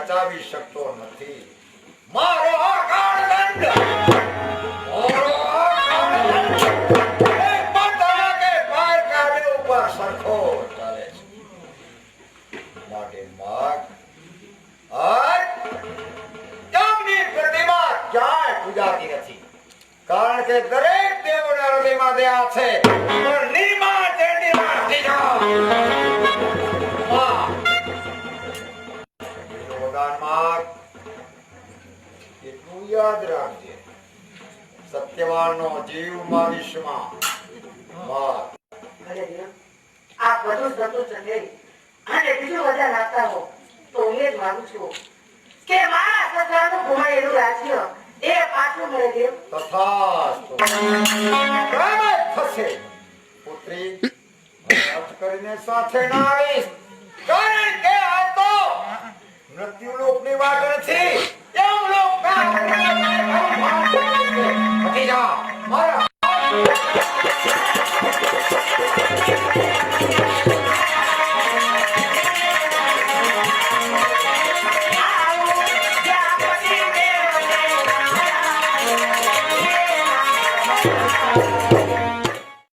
બચાવી શકતો નથી. મારો આ કાળદંડ, મારો આ કાળદંડ એક માતા કે પાર કાબે ઉપર સરખો ચાલે છે. માટે માગ આજ તેમની પ્રતિમા ક્યાંય પૂજાતી નથી. કારણ કે દરેક દેવોના હૃદયમાં દયા છે. પણ નિર્માણ તેણીમાં હટી જાઓ. એટલું યાદ રાખજે, સત્યવાનનો જીવ વિશ્વમાં આ બધું થતું ચંદ્રે અને બીજું બધા નાખતા હો તો હું એ જ માંગુ છું કે મારા સસરાનું ગુમાયેલું રાજ્ય એ પાછું મળે દેવ. તથાસ્તુ. થશે પુત્રી, અર્થ કરીને સાથે ના આવીશ. કારણ કે આ તો મૃત્યુ લોકની વાત નથી. એમ લોક હટી જા. મારા Thank you.